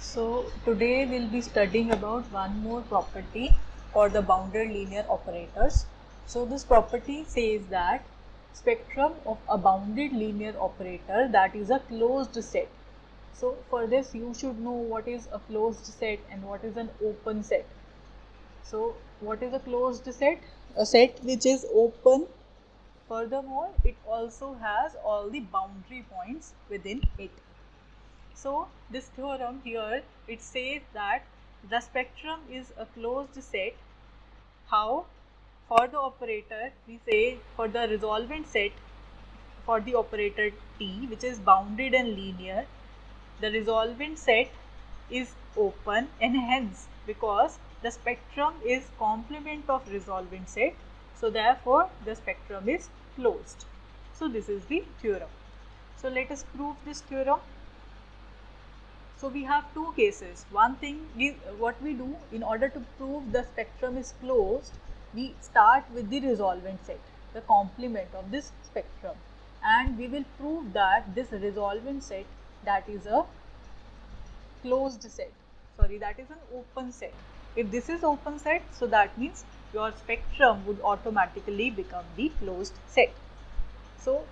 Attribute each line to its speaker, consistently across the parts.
Speaker 1: So today we'll be studying about one more property for the bounded linear operators. So this property says that spectrum of a bounded linear operator, that is a closed set. So for this you should know what is a closed set and what is an open set. So what is a closed set? A set which is open. Furthermore, it also has all the boundary points within it. So this theorem here, it says that the spectrum is a closed set. How? For the operator, we say for the resolvent set, for the operator T, which is bounded and linear, the resolvent set is open, and hence because the spectrum is complement of resolvent set, so therefore the spectrum is closed. So this is the theorem. So let us prove this theorem. So we have two cases. One thing, what we do in order to prove the spectrum is closed, we start with the resolvent set, the complement of this spectrum, and we will prove that this resolvent set, that is a closed set. Sorry, that is an open set. If this is open set, so that means your spectrum would automatically become the closed set. So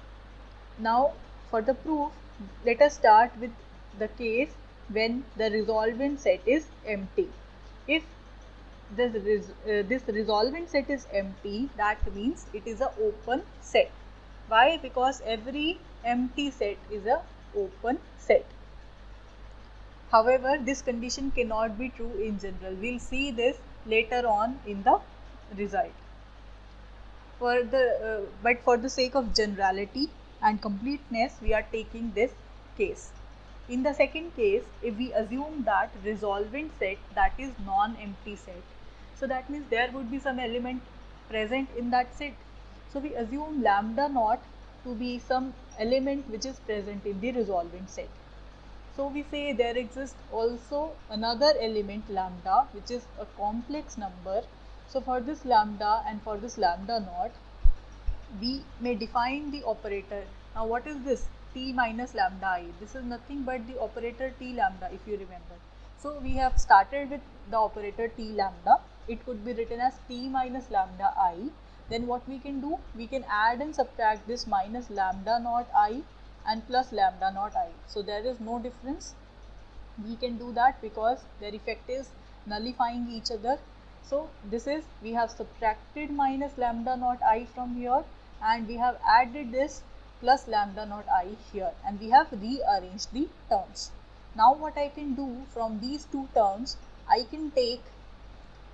Speaker 1: now for the proof, let us start with the case when the resolvent set is empty. If this resolvent set is empty, that means it is an open set. Why? Because every empty set is an open set. However, this condition cannot be true in general. We'll see this later on in the result. But for the sake of generality and completeness, we are taking this case. In the second case, if we assume that resolvent set, that is non-empty set, so that means there would be some element present in that set. So we assume lambda naught to be some element which is present in the resolvent set. So we say there exists also another element lambda, which is a complex number. So for this lambda and for this lambda naught, we may define the operator. Now what is this? T minus lambda I. This is nothing but the operator T lambda, if you remember. So we have started with the operator T lambda. It could be written as T minus lambda I. Then what we can do? We can add and subtract this minus lambda naught I and plus lambda naught I. So there is no difference. We can do that because their effect is nullifying each other. So this is, we have subtracted minus lambda naught I from here, and we have added this plus lambda naught I here, and we have rearranged the terms. Now what I can do from these two terms, I can take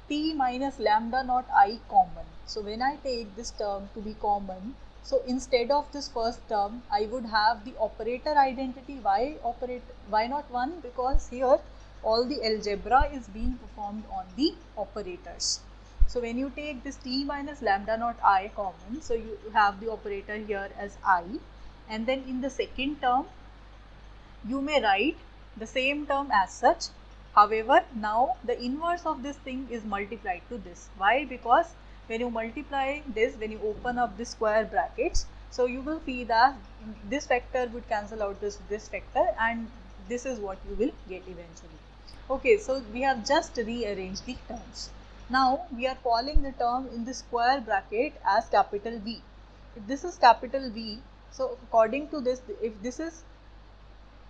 Speaker 1: T minus lambda naught I common. So when I take this term to be common, so instead of this first term, I would have the operator identity. Why not 1? Because here all the algebra is being performed on the operators. So when you take this T minus lambda naught I common, so you have the operator here as I, and then in the second term, you may write the same term as such. However, now the inverse of this thing is multiplied to this. Why? Because when you multiply this, when you open up the square brackets, so you will see that this factor would cancel out this factor, and this is what you will get eventually. Okay, so we have just rearranged the terms. Now we are calling the term in the square bracket as capital V. If this is capital V, so according to this, if this is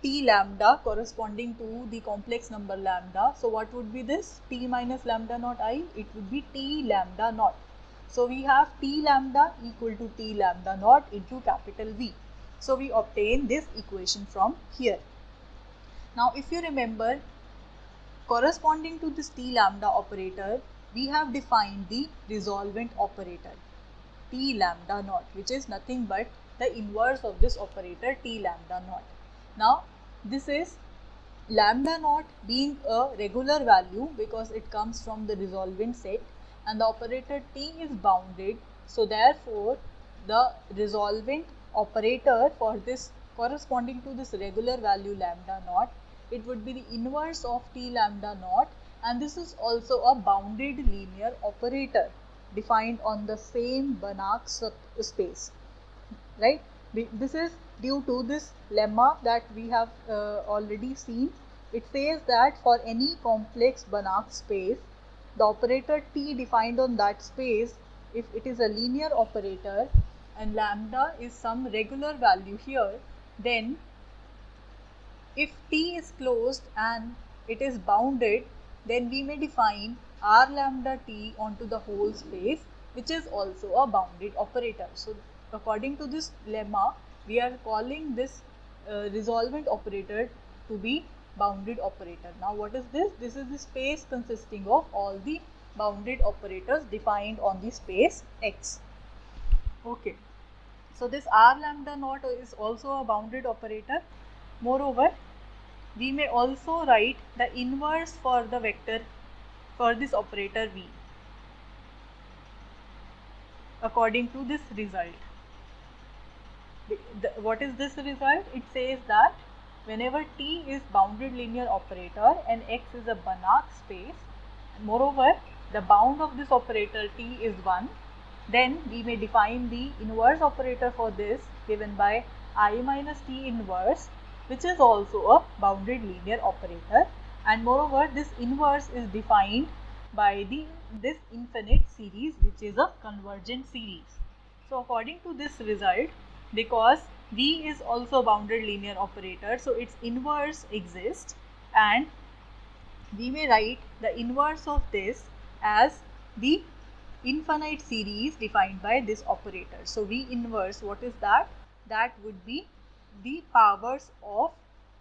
Speaker 1: T lambda corresponding to the complex number lambda, so what would be this? T minus lambda naught I, it would be T lambda naught. So we have T lambda equal to T lambda naught into capital V. So we obtain this equation from here. Now if you remember, corresponding to this T lambda operator, we have defined the resolvent operator T lambda naught, which is nothing but the inverse of this operator T lambda naught. Now this is lambda naught being a regular value because it comes from the resolvent set, and the operator T is bounded. So therefore the resolvent operator for this corresponding to this regular value lambda naught, it would be the inverse of T lambda naught, and this is also a bounded linear operator defined on the same Banach space, right? This is due to this lemma that we have already seen. It says that for any complex Banach space, the operator T defined on that space, if it is a linear operator and lambda is some regular value here, then if T is closed and it is bounded, then we may define R lambda T onto the whole space, which is also a bounded operator. So according to this lemma, we are calling this resolvent operator to be bounded operator. Now what is this? This is the space consisting of all the bounded operators defined on the space X. Okay. So this R lambda naught is also a bounded operator. Moreover, we may also write the inverse for the vector for this operator V according to this result. What is this result? It says that whenever T is bounded linear operator and X is a Banach space, moreover the bound of this operator T is 1, then we may define the inverse operator for this given by I minus T inverse, which is also a bounded linear operator, and moreover this inverse is defined by this infinite series, which is a convergent series. So according to this result, because V is also bounded linear operator, so its inverse exists, and we may write the inverse of this as the infinite series defined by this operator. So V inverse, what is that? That would be the powers of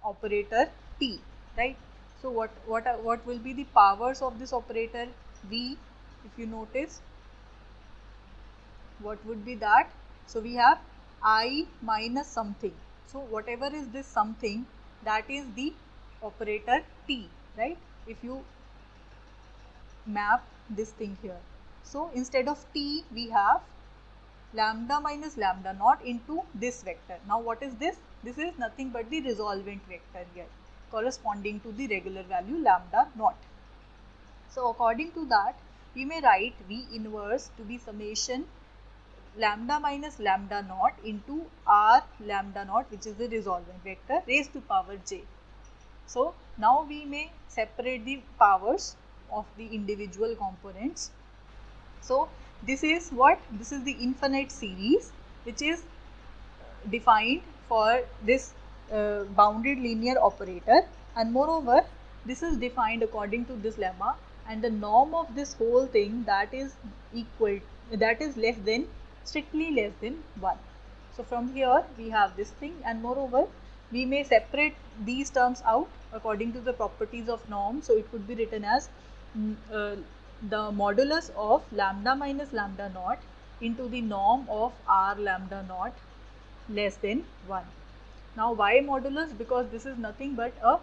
Speaker 1: operator T, right? So what will be the powers of this operator V? If you notice, what would be that? So we have I minus something. So whatever is this something, that is the operator T, right? If you map this thing here, so instead of T we have lambda minus lambda naught into this vector. Now what is this? This is nothing but the resolvent vector here corresponding to the regular value lambda naught. So according to that, we may write V inverse to be summation lambda minus lambda naught into R lambda naught, which is the resolvent vector, raised to power j. So now we may separate the powers of the individual components. So this is what? This is the infinite series which is defined for this bounded linear operator, and moreover this is defined according to this lemma, and the norm of this whole thing, that is less than, strictly less than 1. So from here we have this thing, and moreover we may separate these terms out according to the properties of norm. So it could be written as the modulus of lambda minus lambda naught into the norm of R lambda naught less than 1. Now why modulus? Because this is nothing but a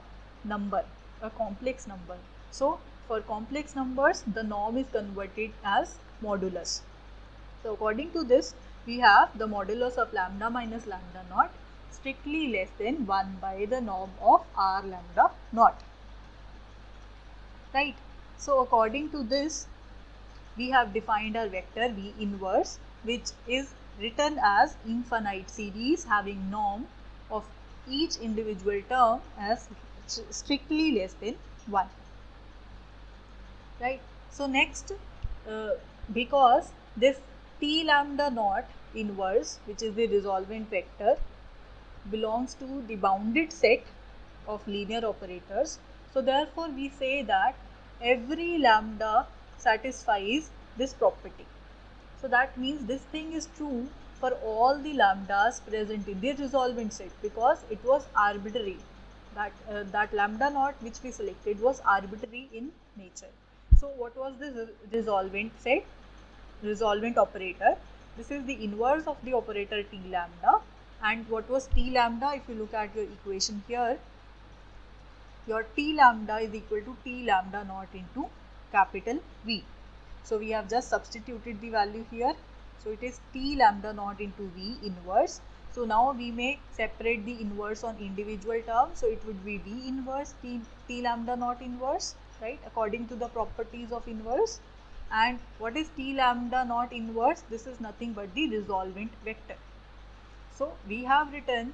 Speaker 1: number, a complex number. So for complex numbers, the norm is converted as modulus. So according to this, we have the modulus of lambda minus lambda naught strictly less than 1 by the norm of R lambda naught, right? So according to this, we have defined our vector V inverse, which is written as infinite series having norm of each individual term as strictly less than 1, right? So next, because this T lambda naught inverse, which is the resolvent vector, belongs to the bounded set of linear operators, so therefore we say that every lambda satisfies this property. So that means this thing is true for all the lambdas present in the resolvent set, because it was arbitrary. That lambda naught which we selected was arbitrary in nature. So what was this resolvent set? Resolvent operator. This is the inverse of the operator T lambda. And what was T lambda? If you look at your equation here, your T lambda is equal to T lambda naught into capital V. So we have just substituted the value here. So it is T lambda naught into V inverse. So now we may separate the inverse on individual terms. So it would be V inverse T lambda naught inverse, right, according to the properties of inverse. And what is T lambda naught inverse? This is nothing but the resolvent vector. So we have written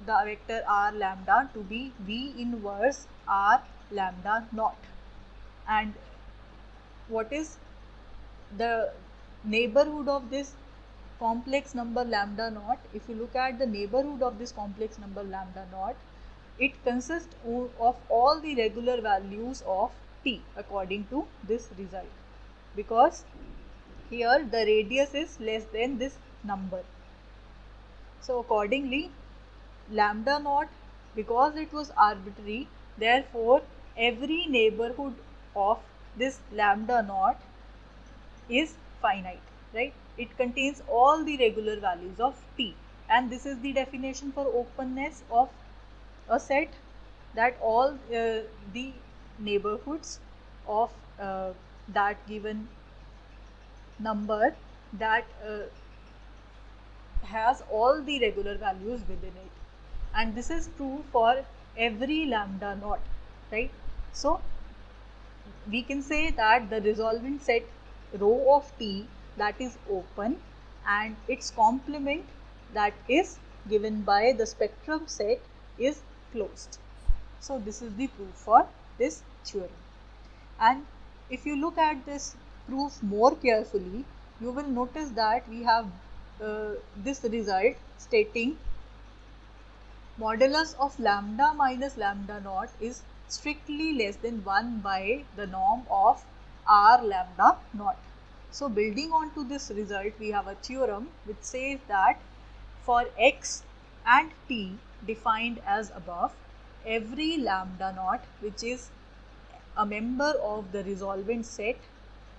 Speaker 1: the vector r lambda to be V inverse r lambda naught. And what is the neighborhood of this complex number lambda naught? If you look at the neighborhood of this complex number lambda naught, it consists of all the regular values of t according to this result, because here the radius is less than this number. So accordingly, lambda naught, because it was arbitrary, therefore every neighborhood of this lambda naught is finite, right? It contains all the regular values of t, and this is the definition for openness of a set, that all the neighborhoods of that given number that has all the regular values within it, and this is true for every lambda naught, right? So we can say that the resolvent set rho of t, that is open, and its complement, that is given by the spectrum set, is closed. So this is the proof for this theorem. And if you look at this proof more carefully, you will notice that we have this result stating modulus of lambda minus lambda naught is strictly less than 1 by the norm of r lambda naught. So building on to this result, we have a theorem which says that for x and t defined as above, every lambda naught which is a member of the resolvent set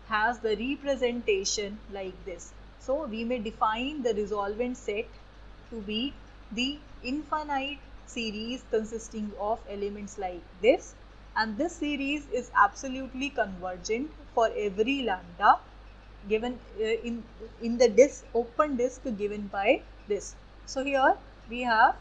Speaker 1: has the representation like this. So we may define the resolvent set to be the infinite series consisting of elements like this, and this series is absolutely convergent for every lambda given in the disk, open disk given by this. So here we have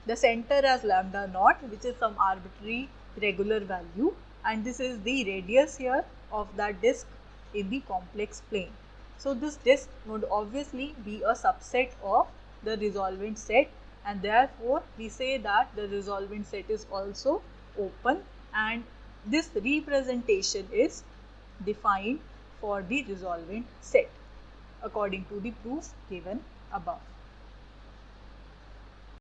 Speaker 1: the center as lambda naught, which is some arbitrary regular value, and this is the radius here of that disk in the complex plane. So this disk would obviously be a subset of the resolvent set, and therefore we say that the resolvent set is also open, and this representation is defined for the resolvent set according to the proof given above.